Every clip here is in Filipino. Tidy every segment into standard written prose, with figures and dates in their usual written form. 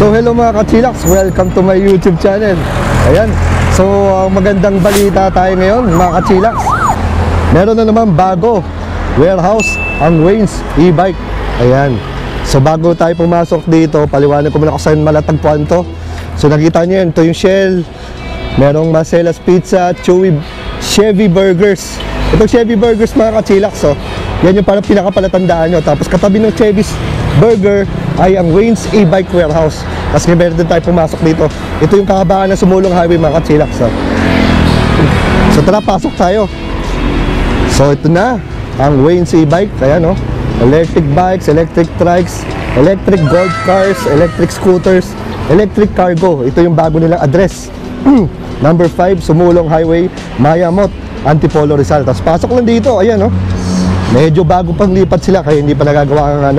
So hello mga ka-chillax, welcome to my YouTube channel. Ayan, so magandang balita tayo ngayon mga ka-chillax. Meron na naman bago warehouse ang Wayne's e-bike. Ayan, so bago tayo pumasok dito, paliwanag ko muna kung saan malatagpuan to. So nakita nyo yun, ito yung Shell, merong Marcella's Pizza, Chevy Burgers. Itong Chevy Burgers mga ka-chillax, so yan yung parang pinakapalatandaan nyo. Tapos katabi ng Chevy's Burger ay ang Wayne's e-bike warehouse. Kasi meron din tayo pumasok dito. Ito yung kahabaan ng Sumulong Highway mga ka-chillax. So tara, pasok tayo. So ito na ang Wayne's e-bike. Kaya no, electric bikes, electric trikes, electric golf cars, electric scooters, electric cargo. Ito yung bago nilang address. Number 5 Sumulong Highway, Mayamot, Antipolo, Rizal. Tapos pasok lang dito. Ayan no, medyo bago pang lipat sila kaya hindi pa nagagawa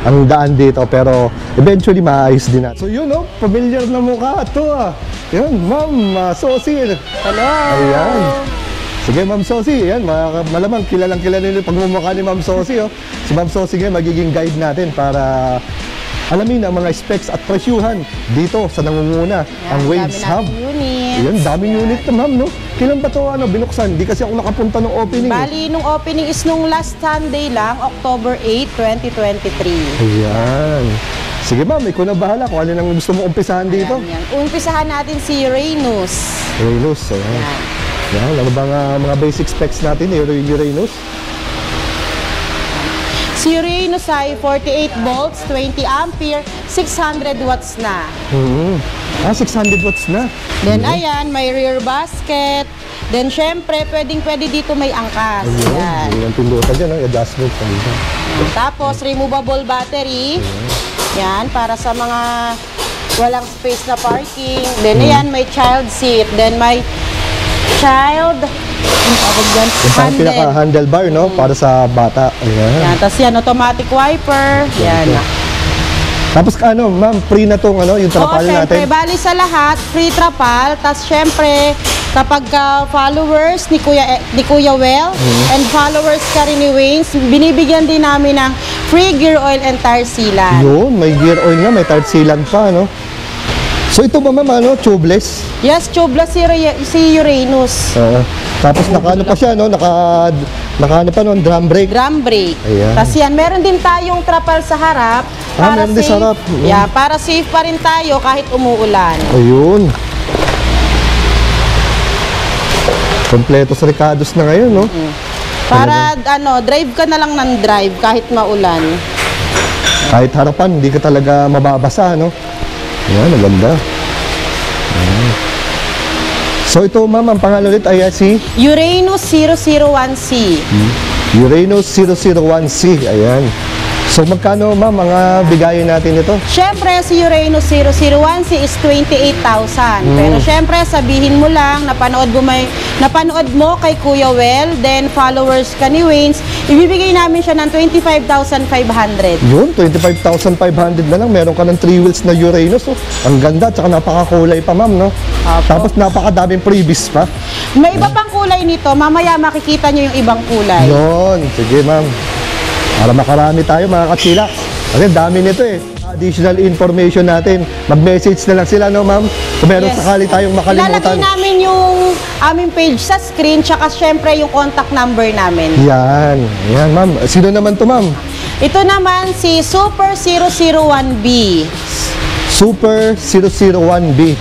ang daan dito, pero eventually maayos din natin. So yun no, familiar na mukha ito Yan, Ma'am Sosie. Hello. Ayan. Sige Ma'am Sosie, yan, malamang kilalang nila yung pagmumukha ni Ma'am Sosie. Si Ma'am Sosie ngayon magiging guide natin para alamin ang mga specs at presyuhan dito sa nangunguna, ang Wayne's Hub. Ayan, daming unit na ma'am, no? Kailan ba ito binuksan? Di kasi ako nakapunta ng opening. Bali, nung opening is nung last Sunday lang, October 8, 2023. Ayan. Sige ma'am, ikaw na bahala kung ano nang gusto mo umpisahan dito. Ayan. Umpisahan natin si Rhenus. Rhenus, ayan. Ayan, ano ba mga basic specs natin, yung Rhenus? Si Rhenus ay 48 volts, 20 ampere, 600 watts na. 600 watts na. Then ayan, may rear basket. Then syempre, pwede dito may angkas. Ayan, yung pindutan dyan, adjustment. Tapos, removable battery. Yan, para sa mga walang space na parking. Then ayan, may child seat. Then may child handlebar, no? Para sa bata. Ayan. Yan, tapos yan, automatic wiper. Yan. Tapos ano, ma'am, free na tong yung trapal natin? Syempre, bali sa lahat, free trapal. Tapos syempre, kapag followers ni Kuya Well and followers ka rin ni Wayne's, binibigyan din namin ng free gear oil and tire sealant. Yun, may gear oil nga, may tire sealant pa, no? So ito ba ma'am, tubeless? Yes, tubeless si Uranus. Tapos nakaano pa siya, no? Nakaano pa no, drum brake. Drum brake. Ayan. Tapos yan, meron din tayong trapal sa harap. Para meron din sa harap. Yeah, para safe pa rin tayo kahit umuulan. Ayun. Kompleto sa Ricardos na ngayon, no? Para drive ka na lang ng drive kahit maulan. Kahit harapan, hindi ka talaga mababasa, no? Ayan, maganda. Ayan. So ito ma'am, ang pangalan ulit ay si? Uranus 001C. Uranus 001C, ayan. So magkano ma'am mga bigayan natin ito? Siyempre si Uranus 001C is 28,000. Pero siyempre sabihin mo lang, napanood mo kay Kuya Well, then followers ka ni Wayne's, ibibigay namin siya ng 25,500. Yun, 25,500 na lang. Meron ka ng 3 wheels na Uranus. Oh. Ang ganda, tsaka napakakulay pa ma'am, no? Apo. Tapos napakadaming freebies pa. May iba pang kulay nito, mamaya makikita nyo yung ibang kulay. Yun, sige ma'am. Para makarami tayo mga ka-chillax. Kasi dami nito eh. Additional information natin. Mag-message na lang sila, no ma'am? Kung meron sakali tayong makalimutan. Ilalagay namin yung aming page sa screen, tsaka syempre yung contact number namin. Yan. Yan ma'am. Sino naman to ma'am? Ito naman si Super 001B. Super 001B.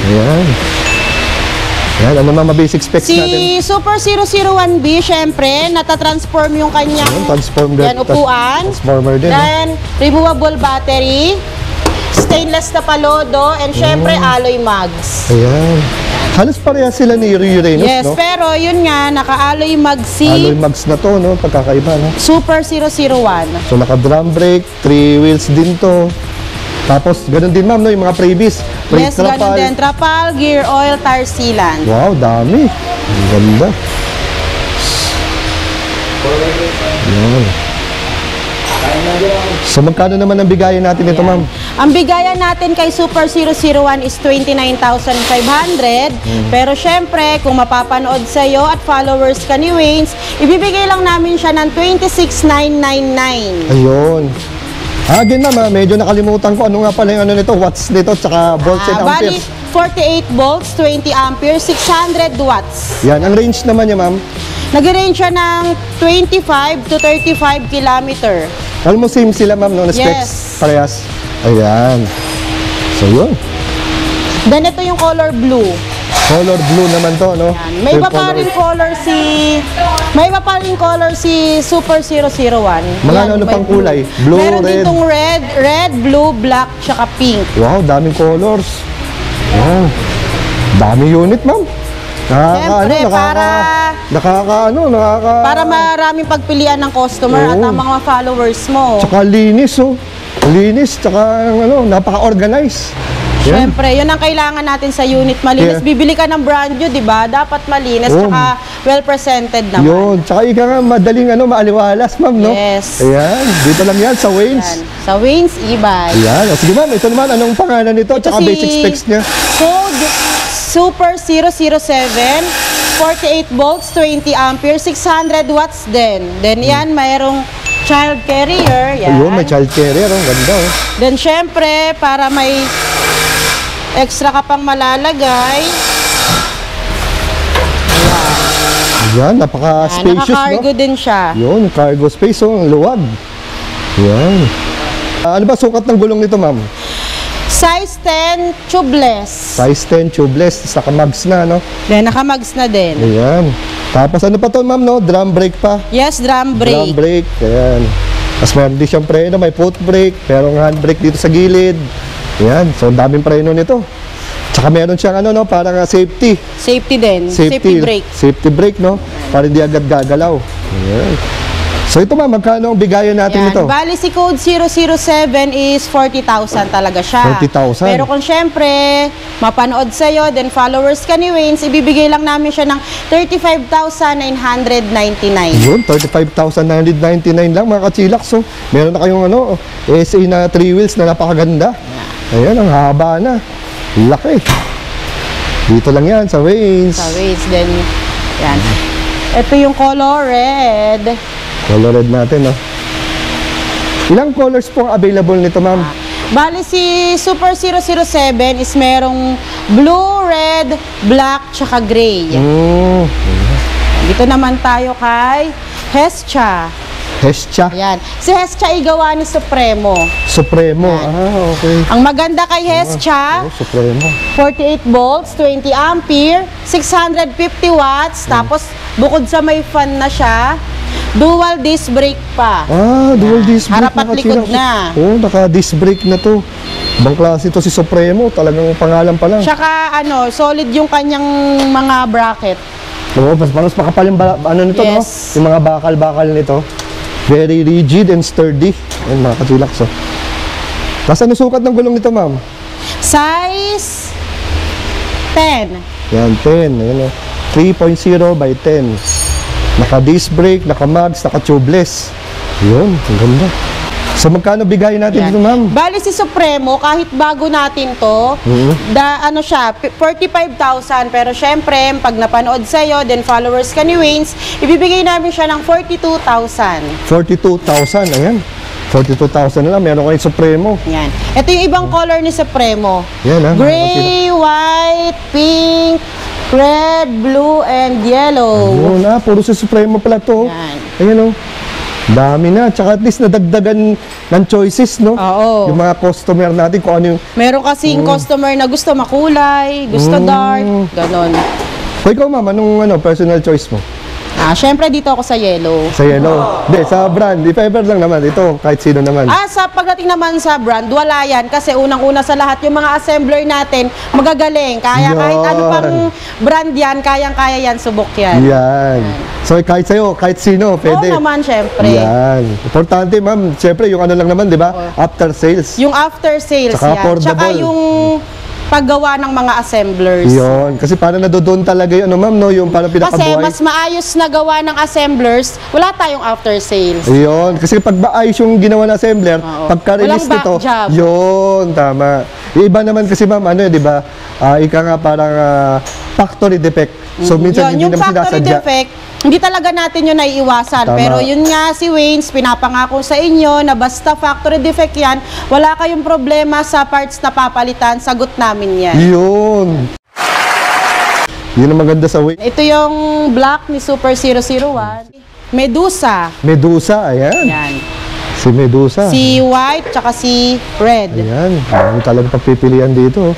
Ayan. Yan, ano mga basic specs natin? Si Super 001B, syempre, natatransform yung kanyang upuan. Transformer din. Then, removable battery, stainless na palodo, and syempre, alloy mugs. Ayan. Halos pareha sila ni Uranus, yes, no? Yes, pero yun nga, naka-alloy mugs si... Alloy mugs na to, no? Pagkakaiba, no? Super 001. So, naka-drum brake, 3 wheels din to. Tapos, ganun din ma'am, no? Yung mga freebies. Yes, ganun din. Trapal, gear oil, tire sealant. Wow, dami. Ang ganda. Yan. So, magkano naman ang bigayan natin ito, ma'am? Ang bigayan natin kay Super 001 is 29,500. Pero syempre, kung mapapanood sa'yo at followers ka ni Wayne's, ibibigay lang namin siya ng 26,999. Ayun. Again ma'am, medyo nakalimutan ko ano nga pala yung ano nito, watts nito, tsaka volts and Bali, amperes. 48 volts, 20 amperes, 600 watts. Yan, ang range naman niya ma'am, Nag-range siya ng 25 to 35 kilometer. almost same sila ma'am, no, na specs, Yes. parehas. Ayan. So yun, Then ito yung color blue. color blue naman to, no? Yan. May Yung iba pa rin color si Super 001. Mga Yan, ano may pang kulay? Blue, Meron red. ditong red, blue, black, tsaka pink. Wow, daming colors. Wow. Dami unit, ma'am. Siyempre, Nakaka... Para maraming pagpilian ng customer at Oo. ang mga followers mo. Tsaka linis, oh. Linis, tsaka ano, napaka-organize. Yan. Siyempre, yun ang kailangan natin sa unit. Malinis. Yeah. Bibili ka ng brand new, di ba? Dapat malinis, Oo. tsaka well-presented naman. Yun. Tsaka ika nga, madaling ano, maaliwalas, ma'am, no? Yes. Ayan. Dito lang yan, sa Waynes. Yan. Sa Waynes e-bike. Ayan. O, sige, ma'am. Ito naman, anong pangalan nito? Ito Tsaka basic specs niya. Code Super 007, 48 volts, 20 amperes, 600 watts din. Then yan, mayroong child carrier. Yan. Ayun, may child carrier. Ang ganda, oh. Then syempre, para may extra ka pang malalagay, Ayan, napaka-spacious, naka-cargo no? din siya. Yun, cargo space, oh. Ang luwag. Ayan. Ano ba sukat ng gulong nito, ma'am? Size 10, tubeless. Size 10, tubeless, saka mags na, no? Then nakamags na din. Ayan. Tapos ano pa to, ma'am, no? Drum brake pa. Yes, drum Drum brake. brake, ayan. Tapos meron din siyang preno, may foot brake, merong handbrake dito sa gilid. Ayan, so ang daming preno nito. Tsaka meron siyang ano, no? Parang safety. Safety din. Safety brake. Safety brake, no? Para hindi agad gagalaw. Ayan. So ito, ma'am, magkano ang bigayan natin Yan. nito? Bali si code 007 is 40,000 talaga siya. 40,000. Pero kung syempre, mapanood sa'yo, then followers ka ni Waynes, ibibigay lang namin siya ng 35,999. Yun, 35,999 lang mga kachilaks. So, meron na kayong ano, SA na 3 wheels na napakaganda. Ayan, ang haba na. Laki. Dito lang yan, sa Waynes. Sa Waynes, then, yan. Ito yung color red. Color red natin, no? Ilang colors po ang available nito, ma'am? Bali si Super 007 is merong blue, red, black, tsaka gray. Dito naman tayo kay Hestia. Hestia. Ayan. Si Hestia ay gawa ni Supremo. Supremo. Yan. Ah, okay. Ang maganda kay Hestia, Oh, Supremo. 48 volts, 20 ampere, 650 watts, tapos bukod sa may fan na siya, dual disc brake pa. Ah, dual disc brake. Harap at mga likod kachilaks. na. Oh, naka-disc brake na to. Ibang klase to si Supremo. Talagang pangalan pa lang. Tsaka ano, solid yung kanyang mga bracket. Oo, mas makapal yung ano nito, no? Yes. Yung mga bakal-bakal nito. Very rigid and sturdy. Ayun, mga kachilaks, oh. Tapos ano sukat ng gulong nito, ma'am? Size 10. Yan, 10. Ayan, oh. 3.0 by 10. Naka-disc brake, naka-mags, naka-tubeless. Yun, ang ganda. So, magkano bigayin natin Yan. dito, ma'am? Bali si Supremo, kahit bago natin to, ano siya, 45,000. Pero syempre, pag napanood sa'yo, then followers ka ni Waynes, ibibigay namin siya ng 42,000. 42,000, ayan. 42,000 na lang, meron kayong Supremo. Yan. Ito yung ibang color ni Supremo. Yan, ha? Gray, white, pink, red, blue, and yellow. Yun, puro sa Supremo pala to. Yan. Ayan, oh. Dami na. Tsaka at least nadagdagan ng choices, no? Oo. Yung mga customer natin, kung ano yung... Meron kasing customer na gusto makulay, gusto dark, ganon. So, ikaw, ma'am, anong personal choice mo? Syempre dito ako sa yellow. Sa yellow? Hindi, sa brand. If ever lang naman. Ito, kahit sino naman. Sa pagdating naman sa brand, wala yan. Kasi unang-una sa lahat, yung mga assembler natin, magagaling. Kaya Yan. kahit ano pang brand yan, kayang-kaya yan, subok yan. Yan. So, kahit sa'yo, kahit sino, pwede. Oo naman, syempre. Yan. Importante, ma'am. Siyempre, yung ano lang naman, di ba? After sales. Yung after sales Tsaka yan. affordable. Tsaka yung paggawa ng mga assemblers. Yun. Kasi parang nadodoon talaga yun, ma'am, no? Yung parang Kasi pinakabuhay. mas maayos na gawa ng assemblers, wala tayong after sales. Yun. Kasi pag maayos yung ginawa na assembler, Oo. pagka-release Walang back nito, job. yun, tama. Yung iba naman kasi, ma'am, ano, di ba? Ika nga parang factory defect. So, minsan Yun, hindi yung naman factory sinasadya. defect, Hindi talaga natin yun naiiwasan. Tama. Pero yun nga si Waynes, pinapangako sa inyo na basta factory defect yan, wala kayong problema sa parts na papalitan, sagot namin yan. Yun. Yun ang maganda sa Waynes. Ito yung black ni Super 001. Medusa. Medusa, ayan. Yan. Si Medusa. Si white, tsaka si red. Ayan. Ang talagang pagpipilian dito.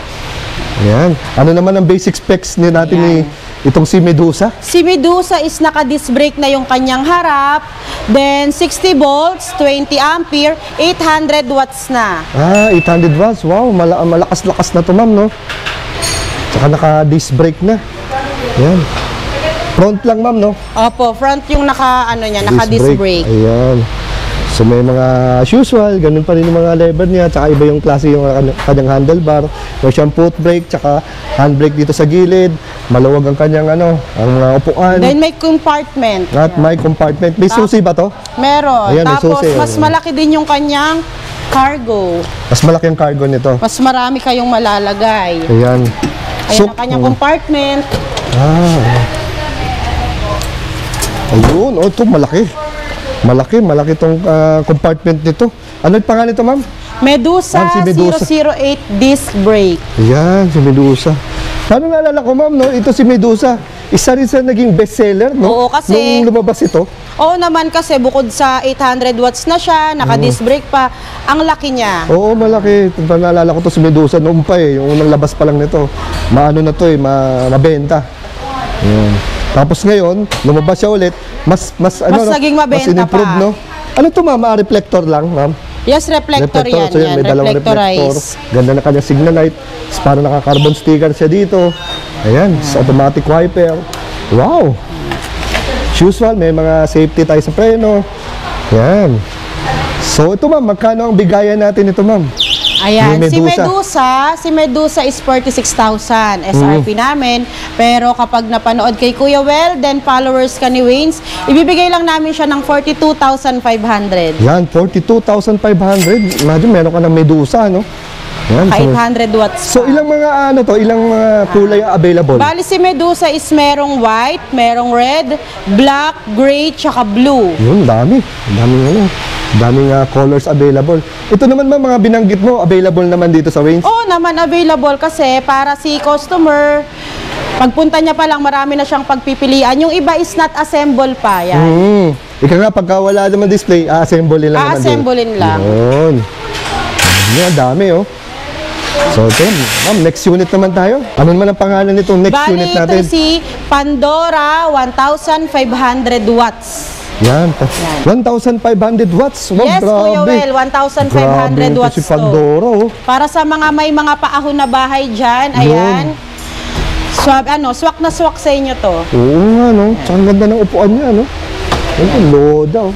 Ayan. Ano naman ang basic specs ni natin ni itong si Medusa? Si Medusa is naka-disc brake na yung kanyang harap. Then 60 volts, 20 ampere, 800 watts na. 800 watts. Wow, malakas-lakas na to, ma'am, no? Tsaka naka-disc brake na. Ayan. Front lang, ma'am, no? Opo, front yung naka-disc brake. Ayan. So may mga as usual, ganun pa rin yung mga lever niya, tsaka iba yung klase yung kanyang handlebar. May siyang foot brake, tsaka handbrake dito sa gilid. Maluwag ang kanyang ang upuan. Then may compartment. At may compartment. May susi ba to? Meron. Ayan, may Tapos susi. mas malaki din yung kanyang cargo. Mas malaki yung cargo nito. Mas marami kayong malalagay. Ayan. Ayan ang kanyang compartment. Ayun, ito malaki. Malaki tong compartment nito. Ano yung pangalan nito, ma'am? Medusa, Si Medusa. 008 disc brake. Ayan, si Medusa. Paano naalala ko, ma'am, no? Ito si Medusa. Isa rin sa naging bestseller, no? Oo, kasi- Nung lumabas ito. Oo naman kasi bukod sa 800 watts na siya, naka-disc brake pa, ang laki niya. Oo, malaki. Naalala ko to si Medusa noon pa eh. Yung unang labas pa lang nito. Maano na to eh, mabenta. Ayan. Tapos ngayon, lumabas siya ulit. Mas naging mabenta in-improve, pa. no? Ano to, ma'am? Reflector lang, ma'am? Yes, reflector yan. So, may dalawang reflector. Reflectorize. Ganda na kanyang signal light. Tapos parang naka-carbon sticker siya dito. Ayan, sa automatic wiper. Wow! As usual, may mga safety tayo sa preno. Ayan. So, ito, ma'am, magkano ang bigayan natin ito, ma'am? Ayan, Yung si Medusa is 46,000 SRP namin. Pero kapag napanood kay Kuya Well, then followers ka ni Waynes, ibibigay lang namin siya ng 42,500. Yan, 42,500. Imagine, meron ka ng Medusa, no? Yan, Ka 800 watts so, pa. ilang mga ilang mga kulay available? Bali si Medusa is merong white, merong red, black, gray, tsaka blue. Yun, dami. Daming colors available. Ito naman mga binanggit mo, available naman dito sa Waynes? Oo naman, available kasi para si customer, pagpunta niya pa lang, marami na siyang pagpipilian. Yung iba is not assemble pa. Yan. Ika nga, pagka wala naman display, a-assemble lang naman. A-assemblein lang. Yun. Yan, dami, oh. So, ito, ma'am, next unit naman tayo. Ano naman ang pangalan nitong next Bali unit ito natin? si Pandora 1,500 watts. Yan, 1,500 watts. Wow, Yes, grabe. Kuya Well, 1,500 Grabe, watts ito si Pandora, oh. Para sa mga may mga paahon na bahay dyan, ayan. Swak na swak sa inyo to. Oo nga, no? Tsaka ang ganda ng upuan niya, no? Ang loda, oh.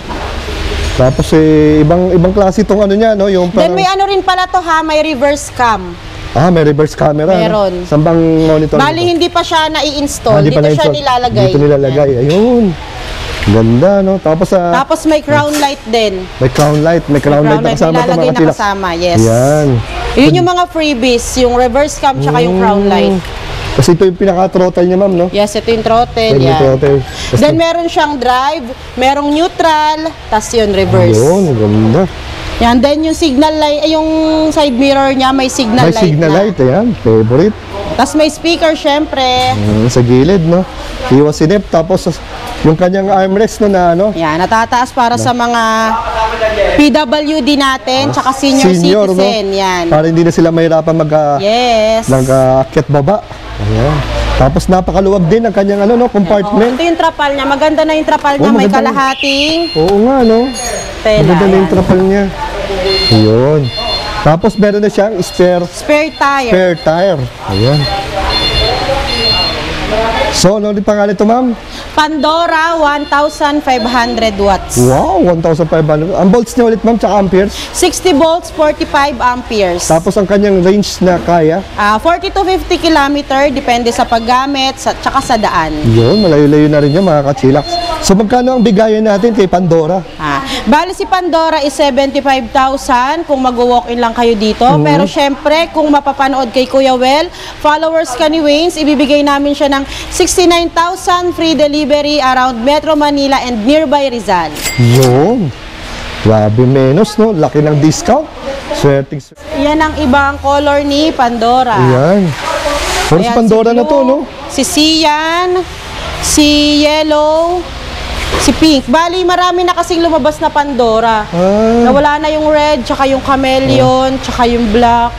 Tapos ibang klase itong ano niya, no? Yung Then may ano rin pala to ha, may reverse cam. may reverse camera. Meron. No? Saan bang monitor? Bali, hindi pa siya nai-install. Hindi pa Dito siya na-install. nilalagay. Dito nilalagay. Ayun. Ganda, no? Tapos Tapos may crown light din. may crown light. May crown light na kasama ito, nilalagay mga na kachilak. kasama, yes. Yan. Yun yung mga freebies, yung reverse cam tsaka yung crown light. Kasi ito yung pinaka-throttle niya, ma'am, no? Yes, ito yung throttle, Yung yan. throttle. Tapos Then meron siyang drive, merong neutral, tas yun reverse. Ayun, ganda. Yan, then yung signal light, yung side mirror niya may signal May light signal na. light, ayan. Favorite. Tas may speaker syempre. Sa gilid, no? Iwas sinip. Tapos yung kanyang armrest na ano? Yan, natataas para sa mga PWD natin, tsaka senior citizen. No? Yan. Para hindi na sila mahirapan Yes. nag-akyat baba. Ayan. Tapos napakaluwag din ang kanyang compartment. Ito yung trapal niya. Maganda na yung trapal niya. May maganda. kalahating Oo nga, no? tela. Maganda na yung Yan. trapal niya. Ayun. Tapos meron na siyang Spare tire. spare tire. Ayan. So, ano ulit pangalan ito, ma'am? Pandora 1,500 watts. Wow, 1,500. Ang volts niya ulit, ma'am, tsaka amperes. 60 volts, 45 amperes. Tapos ang kanyang range na kaya. 40 to 50 kilometer, depende sa paggamit, tsaka sa daan. Yun, malayo-layo na rin yan, mga kachilaks. So magkano ang bigayan natin kay Pandora? Bali si Pandora is 75,000 kung mag-walk-in lang kayo dito. Pero syempre, kung mapapanood kay Kuya Well, followers ka ni Waynes, ibibigay namin siya ng 69,000 free delivery around Metro Manila and nearby Rizal. Yun. Grabe menos, no? Laki ng discount. Swerte. Yan ang ibang color ni Pandora. Ayan. Pero si Ayan, Pandora si na to, blue, no? Si cyan, si yellow, si pink. Bali, marami na kasing lumabas na Pandora. Nawala na yung red, tsaka yung chameleon, tsaka yung black,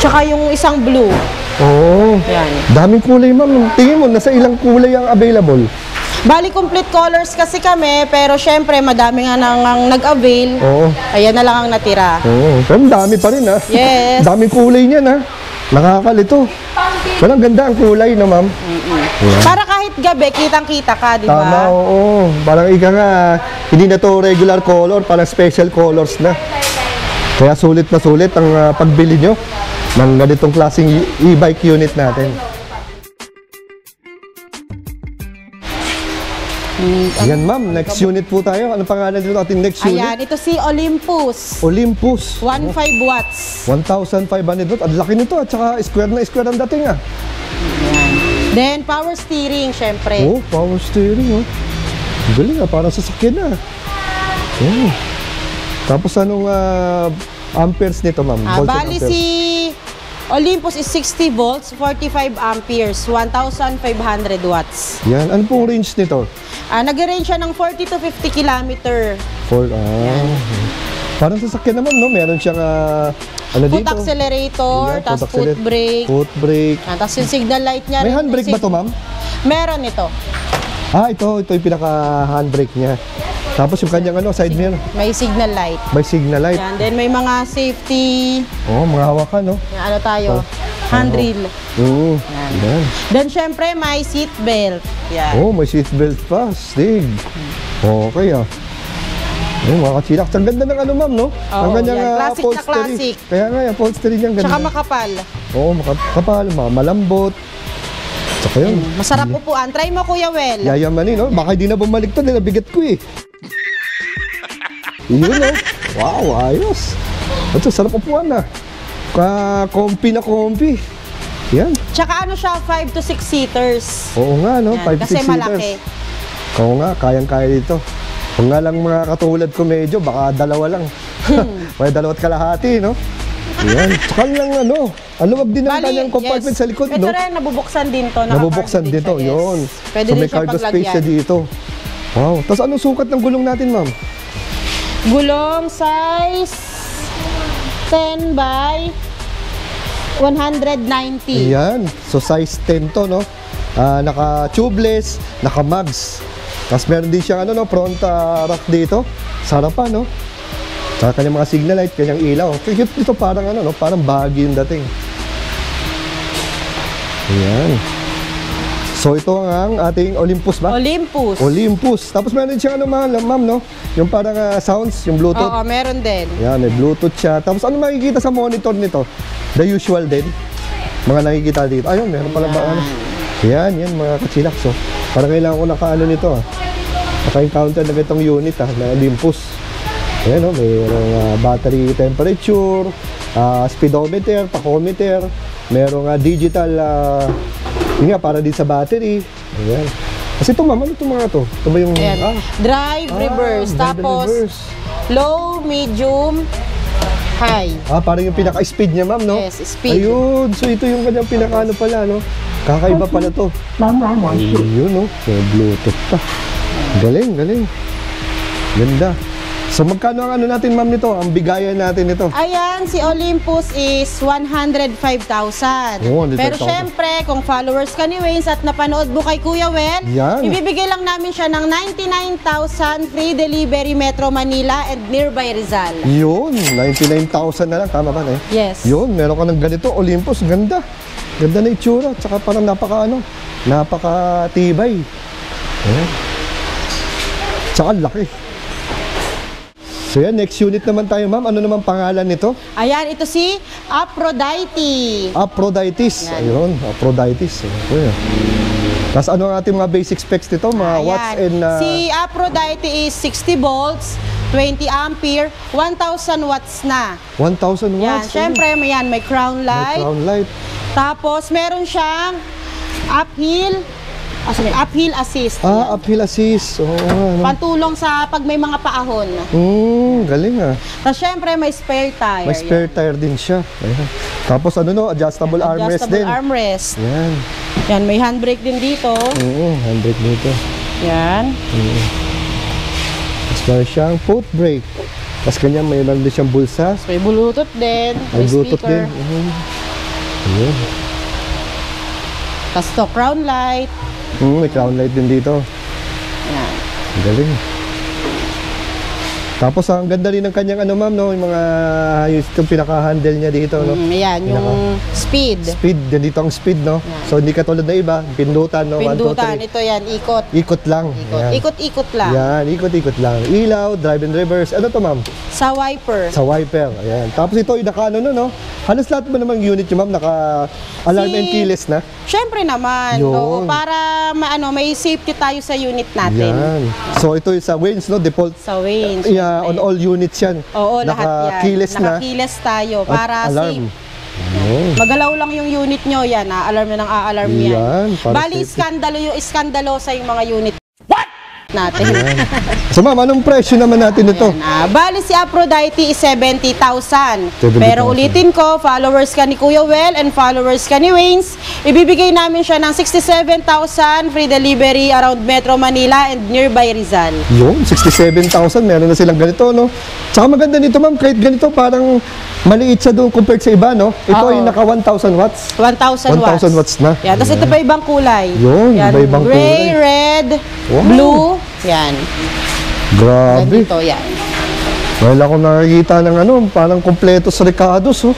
tsaka yung isang blue. Oo. Yan. Daming kulay, ma'am. Tingin mo, nasa ilang kulay ang available? Bali, complete colors kasi kami, pero syempre, madami nga nang nag-avail. Oo. Ayan na lang ang natira. Oo. Pero dami pa rin, ha? Yes. Daming kulay niyan, ha? Nakakalito. Pero ang ganda ang kulay, no, ma'am? Para kahit gabi, kitang-kita ka, di ba? Tama, oo. Parang ika nga, hindi na to regular color, parang special colors na. Kaya sulit na sulit ang pagbili nyo ng ganitong klaseng e-bike unit natin. Ayan, ma'am. Next unit po tayo. Ano pangalan dito ating next unit? Ayan, ito si Olympus. Olympus. 1.5 watts. 1,500 watts. Ang laki nito at saka square na square ang dating, ah. Then, power steering, syempre. Oh, power steering, oh. Ang galing, ah. Parang sasakyan, ah. Oh. Tapos anong amperes nito, ma'am? Volts and Bali amperes. si Olympus is 60 volts, 45 amperes, 1,500 watts. Yan. Ano pong range nito? Nag-range siya ng 40 to 50 kilometer. Parang sasakyan naman, no? Meron siyang, ano Foot dito? accelerator, Ayan, tapos foot foot brake. Foot brake. Tapos yung signal light niya. May rin, handbrake ba to, ma'am? Meron ito. Ito yung pinaka-handbrake niya. Tapos yung kanyang side mirror. May signal light. May signal light. Yan. Then may mga safety, Mga hawakan, no? yung ano tayo, handrail. Yan. Then syempre may seat belt. Yan. May seatbelt pa. Stig. Okay, ah. Mga kachilaks. Ang ganda ng ma'am, no? Ang ganyang yan. Classic na upholstery. classic. Kaya nga, yung upholstery niyang ganda. Tsaka makapal. Makapal, malambot. Tsaka yun. Masarap upuan. Try mo, Kuya Well. Yayamanin, no? Baka hindi na bumalik to, nilabigat ko, eh. Yun, no? Wow, ayos. Ito, sarap upuan, ah. Comfy na comfy. Yan. Tsaka ano siya, 5 to 6 seaters. Oo nga, no? Yan, 5 to 6 kasi seaters. malaki. Oo nga, kayang-kaya dito. Kung nga lang mga katulad ko medyo, baka dalawa lang. May dalawa't kalahati, no? Yan. Tsaka lang ang luwag din ng kanyang compartment sa likod, Ito no? rin, nabubuksan din to. Nabubuksan Naka-cargo dito, siya, yes. yun. Pwede So din may siya cargo space siya paglagyan. dito. Wow. Tapos anong sukat ng gulong natin, ma'am? Gulong size 10 by 190. Ayan. So size 10 to, no? Naka-tubeless, naka-mags. Tapos meron din siyang front rack dito. Sa harapan, no? Saka kanyang mga signal light, kanyang ilaw. Cute ito, parang parang baggy yung dating. Ayan. So ito ang ating Olympus ba? Olympus. Olympus. Tapos meron din siyang ma'am, no? Yung parang sounds, yung Bluetooth. Oo, meron din. Yan, may Bluetooth siya. Tapos ano makikita sa monitor nito? The usual din. Mga nakikita dito. Ayun, meron pala ba Yan, mga kachilak. So, parang kailangan ko nito, naka-encounter na itong unit, na Olympus. Ayan, mayroong battery temperature, speedometer, tachometer, merong digital, para din sa battery. Ayan. Kasi ito, ma'am, ano ito mga to? Ito ba yung... Ayan. Drive, reverse. drive and Tapos, reverse. low, medium, high. Parang yung pinaka-speed niya, ma'am, no? Yes, speed. Ayun, so ito yung kanyang pinaka-ano pala, no? Kakaiba pala to. Ayun, no? May Bluetooth pa. Galing, galing. Ganda. So magkano ang natin, ma'am, nito? Ang bigayan natin nito? Ayan, si Olympus is 105,000. Oh, 105,000. Pero syempre, kung followers ka ni Waynes at napanood mo kay Kuya Well, Yan. ibibigay lang namin siya ng 99,000 free delivery Metro Manila and nearby Rizal. Yun, 99,000 na lang. Tama ba, eh? Yes. Yun, meron ka ng ganito. Olympus, ganda. Ganda na itsura. Tsaka parang napaka-tibay. Ayan. Tsaka laki. So yan, next unit naman tayo, ma'am. Ano naman pangalan nito? Ayan, ito si Aphrodite. Aphrodite. Yan. Ayun, Aphrodite. Okay. Tapos ano ang ating mga basic specs nito? Mga watts and... Si Aphrodite is 60 volts, 20 ampere, 1,000 watts na. 1,000 Yan, watts. syempre may crown May light. crown light. Tapos meron siyang uphill assist. Yan. Uphill assist. Ano. Pantulong sa pag may mga paahon. Galing ah. Tapos syempre may spare tire. May spare tire din siya. Ayan. Tapos ano no, adjustable armrest din. Adjustable armrest. Yan. Yan, may handbrake din dito. Handbrake dito. Yan. Tapos meron siyang foot brake. Tapos kanya mayroon din siyang bulsa. May Bluetooth din. May Bluetooth speaker. din. Ayan. Tapos to, crown light. May crown light din dito. Yan. Ang galing. Tapos ang ganda rin ng kanyang ano ma'am, no? Yung mga yung pinaka-handle niya dito, no? Yan, yung speed. Speed, dito ang speed, no? Yan. So hindi katulad na iba, pindutan, no? 1, 2, Pindutan, 3. ito yan, ikot. Ikot lang. Yan. Ikot-ikot lang. Yan, ikot-ikot lang. Ilaw, drive and reverse. Ano to ma'am? Sa wiper. Sa wiper. Ayan. Tapos ito, naka-ano no? Halos lahat ba naman unit yung ma'am, naka-alarm and keyless na? Syempre naman. Yun. Oo, para may safety tayo sa unit natin. Yan. So ito sa Waynes, no? Default. Sa Waynes. Yeah, on all units yan. Oo, lahat yan. Naka-keyless na. Naka-keyless tayo para alarm. safe. Magalaw lang yung unit nyo, yan. Alarm na ng a-alarm yan. Yan, para Bali, safety. iskandalo sa yung mga unit natin. So ma'am, anong presyo naman natin ito? Bali si Aphrodite is 70,000. 70,000. Pero ulitin ko, followers ka ni Kuya Well and followers ka ni Waynes, ibibigay namin siya ng 67,000 free delivery around Metro Manila and nearby Rizal. Yun, 67,000. Meron na silang ganito, no? Tsaka maganda nito ma'am, kahit ganito parang maliit siya doon compared sa iba, no? Ito ay naka 1,000 watts. 1,000 watts. 1,000 watts na. Yan. Tapos ito pa ibang kulay. Yun, yan, iba-ibang gray, kulay. red, Wow. blue. Yan. Grabe. Ganito, yan. Wala akong nakikita ng ano, parang kompleto sa Ricardo's, oh.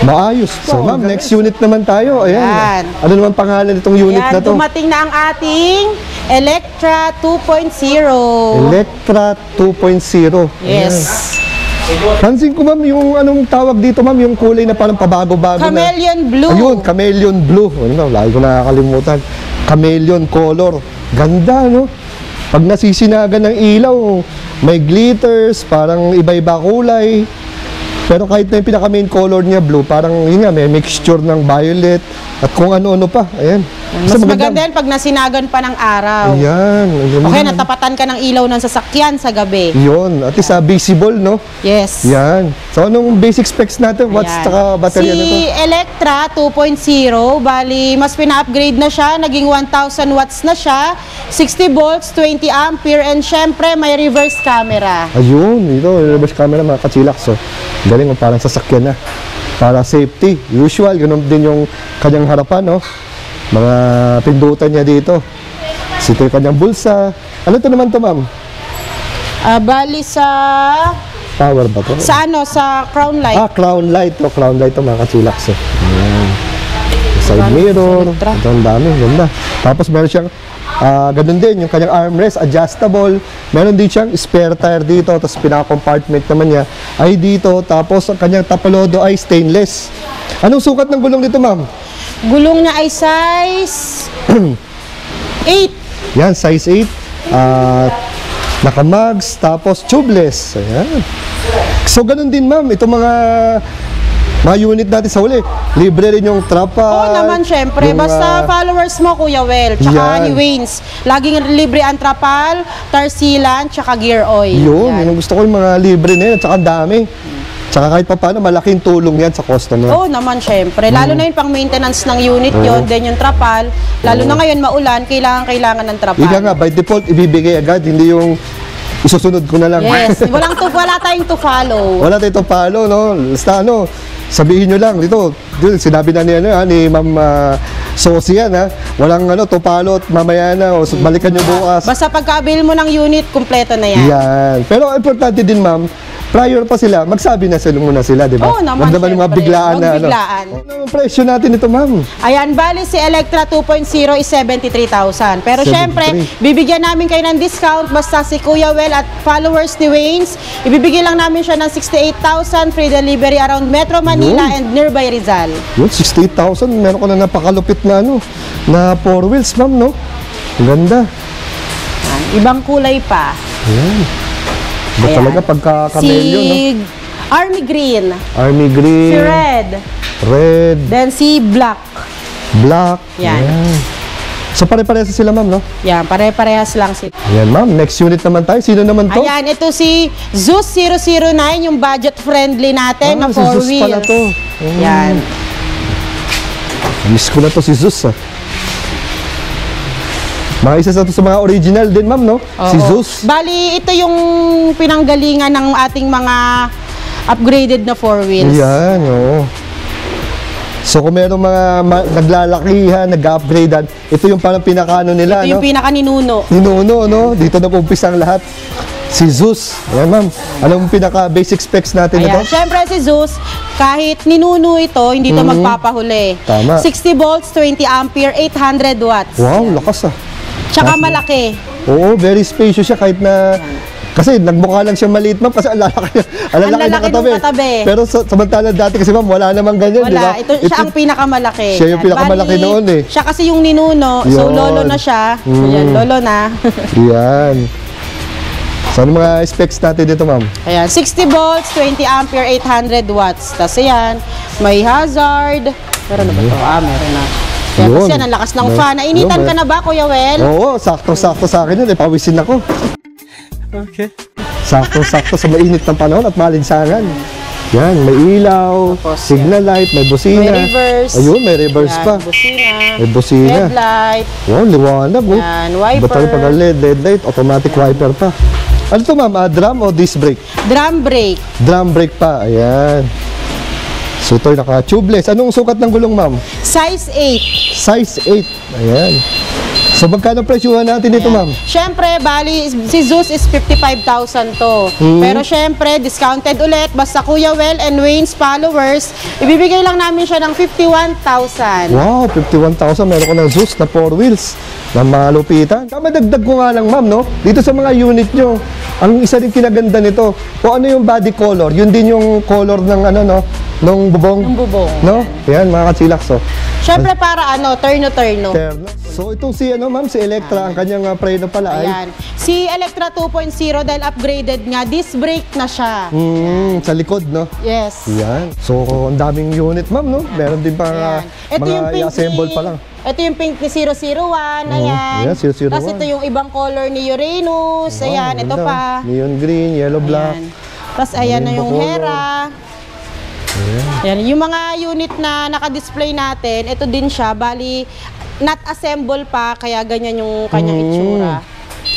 Maayos. So ma'am, next unit naman tayo. Ayan. Yan. Ano naman pangalan nitong unit Yan, na to? dumating na ang ating Electra 2.0. Electra 2.0. Yes. Pansin ko ma'am, yung anong tawag dito ma'am, yung kulay na parang pabago-bago na. Chameleon blue. Ayun, chameleon blue. Ano, lagi ko nakakalimutan. Chameleon color. Ganda, no? Pag nasisinagan ng ilaw, may glitters, parang iba-iba kulay. Pero kahit na yung pinaka-main color niya blue, parang yun nga, may mixture ng violet at kung ano-ano pa. Ayan. Mas maganda yan pag nasinagan pa ng araw. Ayan. Okay, natapatan ka ng ilaw ng sasakyan sa gabi. Yun. At least visible, no? Yes. Yan. So, anong basic specs natin? Watts Ayan. tsaka battery na to? Si Electra 2.0, bali mas pina-upgrade na siya, naging 1,000 watts na siya, 60 volts, 20 ampere, and syempre may reverse camera. Ayun. Ito, reverse camera mga kachilak. So, galing mo, parang sasakyan na. Para safety. Usual, ganun din yung kanyang harapan, no? Mga pindutan niya dito. Ito yung kanyang bulsa. Ano to naman to, ma'am? Bali sa Power ba to? sa crown light. Crown light. To, crown light to mga kachilak. So, ayan. Side mirror. Ito ang dami. Ganda. Tapos meron siyang ganun din, yung kanyang armrest, adjustable. Meron din siyang spare tire dito. Tapos pinaka-compartment naman niya ay dito. Tapos ang kanyang tapalodo ay stainless. Anong sukat ng gulong dito, ma'am? Gulong niya ay size 8. Yan, size 8. Naka-mugs, tapos tubeless. Ayan. So, ganun din, ma'am. Itong mga unit natin sa uli. Libre rin yung trapal. Oo naman, syempre. yung, Basta followers mo, Kuya Well, tsaka yan. ni Waynes. Laging libre ang trapal, tar sealant, tsaka gear oil. Yun, Yan. yung gusto ko yung mga libre na yun. Tsaka ang dami. Tsaka kahit pa paano, malaking tulong yan sa customer. Oo naman, syempre. Lalo na yun pang maintenance ng unit yun, then yung trapal. Lalo na ngayon maulan, kailangan ng trapal. Ika nga, by default, ibibigay agad. Hindi yung isusunod ko na lang. Yes, wala tayong to follow. Wala tayo to follow, no? Basta ano, sabihin nyo lang dito. Sinabi na ni Ma'am Sosi yan, ha? Walang to follow at mamaya na. O, balikan nyo bukas. Basta pagka-avail mo ng unit, kumpleto na yan. Yan. Pero importante din, ma'am, prior pa sila, magsabi na sila muna sila, di ba? Oo naman, Huwag naman yung mga syempre. biglaan na Huwag biglaan. ano. Ano ang presyo natin ito, ma'am? Ayan, bali si Electra 2.0 is 73,000. Pero 73. syempre, bibigyan namin kayo ng discount basta si Kuya Well at followers ni Waynes. Ibibigay lang namin siya ng 68,000 free delivery around Metro Manila and nearby Rizal. Yun, 68,000. Meron ko na napakalupit na ano, na 4 wheels, ma'am, no? Ang ganda. Ayan, ibang kulay pa. Ayan. Ba Ayan. talaga pagka-camelyo, no? Si Army Green, Army green, si Red, red, then si Black. black. Yan. Ayan. So pare-parehas sila, ma'am, no? Yan, pare-parehas lang sila. Ayan, ma'am. Next unit naman tayo. Sino naman to? Ayan, ito si Zeus 009, yung budget-friendly natin na si 4 Zeus wheels. pala to. Yan. Miss ko na to si Zeus, ah. Mga isa sa to sa mga original din, ma'am, no? Si Oo. Zeus. Bali, ito yung pinanggalingan ng ating mga upgraded na 4 wheels. Ayan, oo. So kung merong mga naglalakihan, nag-upgradean, ito yung parang pinakano nila, Ito yung no? pinaka-ninuno. Ninuno, no? Dito na umpisa ang lahat. Si Zeus. Ayan, ma'am. Anong pinaka-basic specs natin Ayan, ito? syempre si Zeus, kahit ninuno ito, hindi ito magpapahuli. Tama. 60 volts, 20 ampere, 800 watts. Wow, lakas, ah. Tsaka malaki. Oo, very spacious siya kahit na... Kasi nagmukha lang siya maliit, ma'am, kasi ang lalaki Ang lalaki nung katabi. Pero samantala dati kasi, ma'am, wala namang ganyan, di ba? Wala, ito siya ang pinakamalaki. Siya yung Yan. pinakamalaki Bali, noon, eh. Siya kasi yung ninuno, so Yun. lolo na siya. Ayan, lolo na. Yan. So, ano mga specs natin dito, ma'am? Ayan, 60 volts, 20 ampere, 800 watts. Tapos ayan, may hazard. Meron na ba ito? Meron na. Yan, Yun. kasi yan, ang lakas ng fan. Nainitan Yun, ka na ba, Kuya Well? Oo, sakto-sakto sa akin yun. Pawisin ako. Okay. Sakto-sakto sa mainit ng panahon at malinsangan. Yan, may ilaw, Tapos, signal light, may busina. May reverse. Ayun, may reverse Yan, pa. busina. May busina. Headlight. Wow, liwanag, oh. Yan, wiper. Ba't tayo pag LED light, automatic wiper pa. Ano to, ma'am? Drum o disc brake? Drum brake. Drum brake pa, ayan. So ito naka-tubeless. Anong sukat ng gulong, ma'am? Size 8. Size 8. Ayan. So magkano presyuhan natin ito, ma'am? Siyempre, bali, si Zeus is 55,000 to. Pero siyempre, discounted ulit. Basta Kuya Well and Wayne's followers, ibibigay lang namin siya ng 51,000. Wow, 51,000. Meron ko ng Zeus na 4 wheels na malupitan. Madagdag ko nga lang, ma'am, no? Dito sa mga unit nyo, ang isa din kinaganda nito, kung ano yung body color, yun din yung color ng ano, no? Nung bubong. Ng bubong. No? Yan, mga kachilaks, oh. Siyempre, para ano, turno-turno. Terno. So itong si ano, ma'am, si Electra, ang kanyang preno pala ay Ayan. Si Electra 2.0 dahil upgraded nga, disc brake na siya. sa likod, no? Yes. Yan. So ang daming unit, ma'am, no? Meron din pa Ayan. Ito yung mga pink i-assemble ni, pa lang. Ito yung pink ni 001, ayan. Ayan, 001. Tapos ito yung ibang color ni Uranus, ayan, ito Ganda. pa. Neon green, yellow black. Ayan. Tapos ayan na yung Rainbow Hera. Ayan. Yung mga unit na naka-display natin, ito din siya, bali not assemble pa, kaya ganyan yung kanyang itsura.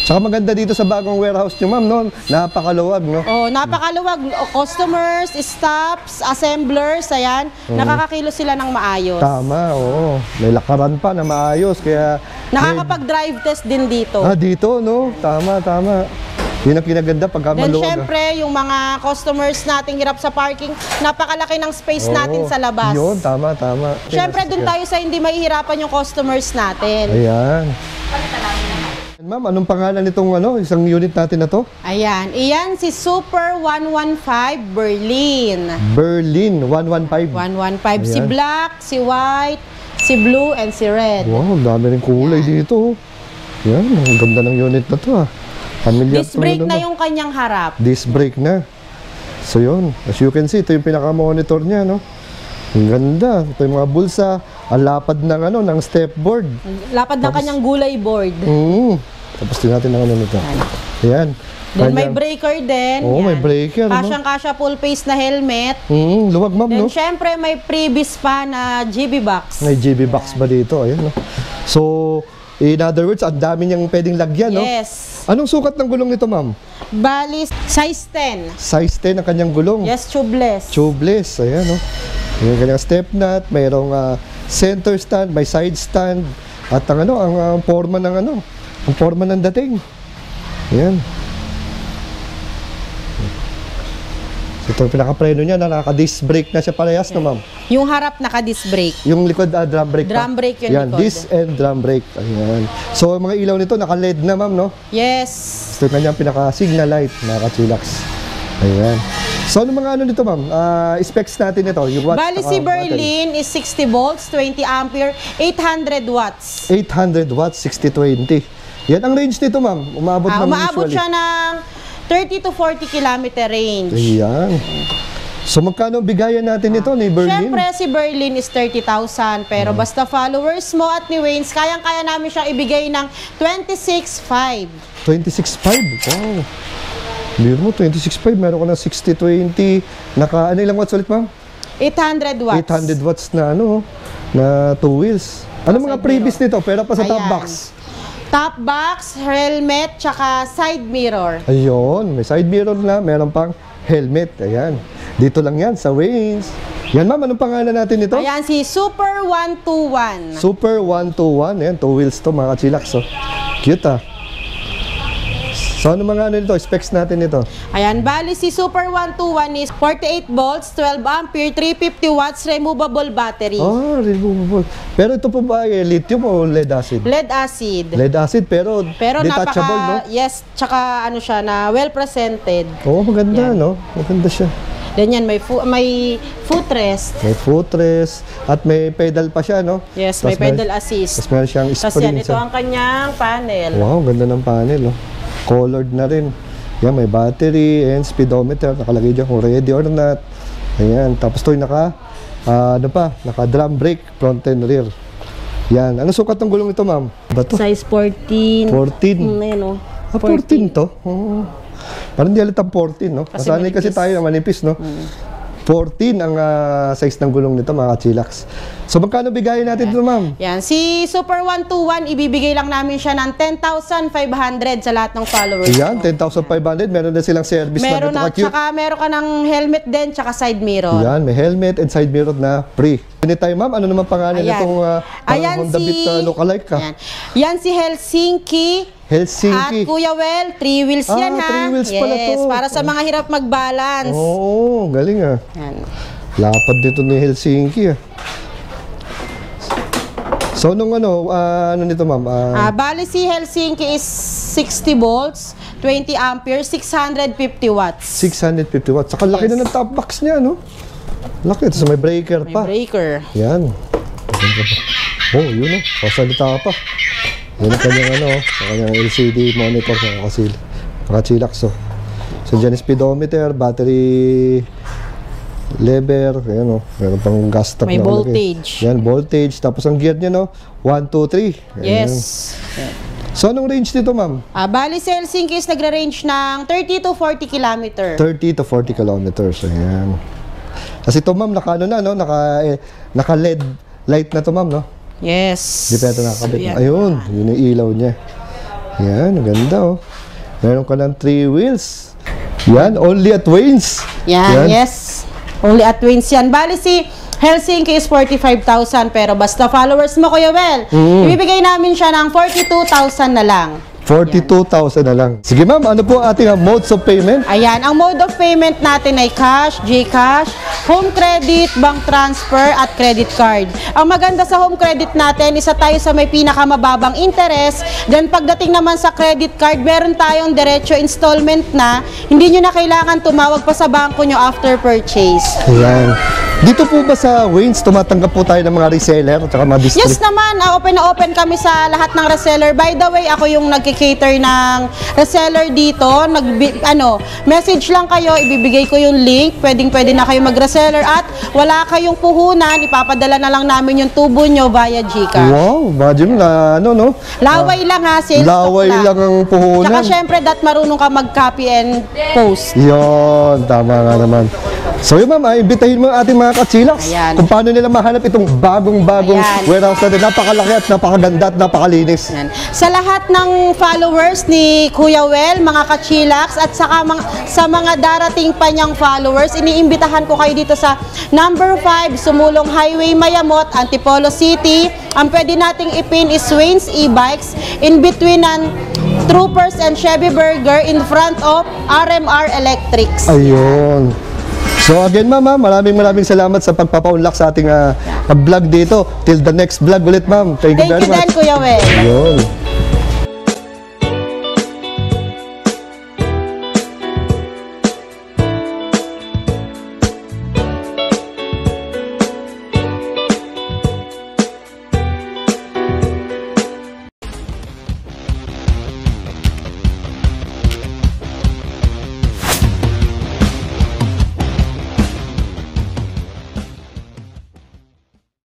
Tsaka maganda dito sa bagong warehouse nyo, ma'am, no? Napakaluwag, no? Oh, napakaluwag. Customers, staffs, assemblers, ayan, nakakakilo sila ng maayos. Tama, oo. May lakaran pa na maayos, kaya... Nakakapag-drive test din dito. dito, no? Tama, tama. Yun ang kinaganda pagka Then maluwag. syempre, yung mga customers nating hirap sa parking, napakalaki ng space natin sa labas. Yun, tama, tama. Syempre, dun tayo sa hindi mahihirapan yung customers natin. Ayan. Ma'am, anong pangalan nitong isang unit natin na to? Ayan, iyan si Super 115 Berlin. Berlin 115. 115, si Ayan. black, si white, si blue, and si red. Wow, ang dami rin kulay dito. Yan, ang ganda ng unit na to, ah. Familiar Disc brake na yung kanyang harap. Disc brake na. So yun, as you can see, ito yung pinaka-monitor niya, no? Ang ganda. Ito yung mga bulsa. Ang lapad ng ng stepboard. Lapad ng kanyang gulay board. Tapos tingnan natin ang nito. Ayan. Then may breaker din. Oo, Yan. may breaker, no? Kasyang-kasya full face na helmet. Luwag, ma'am, Then no? syempre may previous pa na GB box. May GB box ba dito? Ayan, no? So, in other words, ang dami niyang pwedeng lagyan, no? Yes. Anong sukat ng gulong nito, ma'am? Bali, size 10. Size 10 ang kanyang gulong. Yes, tubeless. Tubeless, ayan, no? Yung kanyang step nut, mayroong center stand, may side stand, at ang forma ng ang forma ng dating. Ayan. Ito yung pinaka-preno niya na naka-disc brake na siya parehas, no ma'am? Yung harap naka-disc brake. Yung likod, drum brake pa. Drum brake yung Yan, likod. disc and drum brake. Ayan. So, ang mga ilaw nito, naka-LED na ma'am, no? Yes. Ito yung kanyang pinaka-signal light, mga ka-chillax. Ayan. So, ano mga ano nito, ma'am? Specs natin ito. Yung watts, Bali si Berlin is 60 volts, 20 ampere, 800 watts. 800 watts, 60-20. Yan ang range nito, ma'am. Umabot naman Umaabot usually. siya ng 30 to 40 kilometer range. Ayan. So, magkano bigayan natin ito ni Berlin? Siyempre, si Berlin is 30,000. Pero basta followers mo at ni Waynes, kayang-kaya namin siyang ibigay ng 26,500. 26.5. Wow. Biro mo, 26.5. Meron ka ng 60-20. Ano ilang watts ulit, ma'am? 800 watts. 800 watts na ano, na 2 wheels. Ano mga previous nito? Pero pa sa top Ayan. box. Top box, helmet, tsaka side mirror. Ayun, may side mirror na, meron pang helmet. Ayan. Dito lang yan, sa Waynes. Yan, ma'am, anong pangalan natin ito? Ayan, si Super 121. Super 121. Ayan, 2 wheels to, mga ka-chillax. So, cute, ah. So, ano mga ano nito? Specs natin ito. Ayan, bali si Super 121 is 48 volts, 12 ampere, 350 watts, removable battery. Ah, removable. Pero ito po ba lithium o lead acid? LED acid. Lead acid, pero detachable, no? Yes, tsaka ano siya, na well presented. Oo, maganda, no? Maganda siya. Ganyan, may footrest. May footrest at may pedal pa siya, no? Yes, Tas may pedal assist. Tapos meron siyang Tapos spring. yan, ito ang kanyang panel. Wow, ganda ng panel, no? Colored na rin. Yan, may battery and speedometer. Nakalagay dyan kung ready or not. Ayan, tapos ito yung naka-drum brake, front and rear. Yan, ano sukat ng gulong ito, ma'am? Ba to? Size 14. 14. Ayun, oh. 14 to? Oo. Parang di halatang 14, no? Kasi Masanay kasi manipis. tayo na manipis, no? 14 ang size ng gulong nito, mga ka-chillax. So, magkano bigayin natin ito, ma'am? Yan, si Super 121, ibibigay lang namin siya ng 10,500 sa lahat ng followers. Ayan, 10,500. Meron na silang service Meron na na, ito ka-cute. tsaka meron ka ng helmet din, tsaka side mirror. Ayan, may helmet and side mirror na free. Pwede tayo, ma'am, ano naman pangalan nitong Honda Beat lookalike ka? Yan si Helsinki. Helsinki. At Kuya Well, 3 wheels yan ha. 3 wheels pala to. Yes, para sa mga hirap mag-balance. Oo, galing ah. Yan. Lapad dito ni Helsinki ah. So, nung ano nito, ma'am? Bali si Helsinki is 60 volts, 20 ampere, 650 watts. 650 watts. Saka laki na ng top box niya, no? Laki. Tapos may breaker May pa. breaker. Yan. Oh, yun oh. Sasalita pa. Yan ang kanyang kanyang LCD monitor sa naka-chillax. So, dyan speedometer, battery lever, ayan meron pang gas tank May na malaki. voltage. Yan, voltage. Tapos ang gear niya, 1, 2, 3. Ayan. Yes. So, anong range nito, ma'am? Bali si Helsinki is nagre-range ng 30 to 40 kilometer. 30 to 40 kilometers. Ayan. Kasi ito, ma'am, naka LED light na to, ma'am, no? Yes. Di pa ito nakakabit. Yan. Ayun, yun yung ilaw niya. Yan, ang ganda, oh. Meron ka ng 3 wheels. Yan, only at Waynes. Yan, yes. Only at Waynes yan. Bali si Helsinki is 45,000 pero basta followers mo, Kuya Well, ibibigay namin siya ng 42,000 na lang. 42,000 na lang. Sige, ma'am, ano po ang ating modes of payment? Ayan, ang mode of payment natin ay cash, GCash, home credit, bank transfer, at credit card. Ang maganda sa home credit natin, isa tayo sa may pinakamababang interest. Then pagdating naman sa credit card, meron tayong diretso installment na hindi nyo na kailangan tumawag pa sa bangko nyo after purchase. Ayan. Dito po ba sa Waynes, tumatanggap po tayo ng mga reseller at mga district? Yes naman, open na open kami sa lahat ng reseller. By the way, ako yung nagki-cater ng reseller dito. Message lang kayo, ibibigay ko yung link. Pwede na kayo mag-reseller at wala kayong puhunan, ipapadala na lang namin yung tubo nyo via GCash. Wow, imagine na no? Laway lang ha, sales Laway stock lang ang puhunan. Tsaka syempre, marunong ka mag-copy and post. Yun, tama nga naman. So yun, ma'am, imbitahin mo ang ating mga ka-chillax Ayan. kung paano nila mahanap itong bagong-bagong Ayan. warehouse natin. Napakalaki at napakaganda at napakalinis. Yan. Sa lahat ng followers ni Kuya Well, mga ka-chillax, at sa mga darating pa niyang followers, iniimbitahan ko kayo dito sa number 5, Sumulong Highway, Mayamot, Antipolo City. Ang pwede nating ipin is Waynes E-Bikes in between ng Troopers and Chevy Burger in front of RMR Electrics. Ayun. So again ma'am, maraming salamat sa pagpapa-unlock sa ating pag-vlog dito. Till the next vlog ulit ma'am. Thank you Thank very you much. din, Kuya Well. Yun.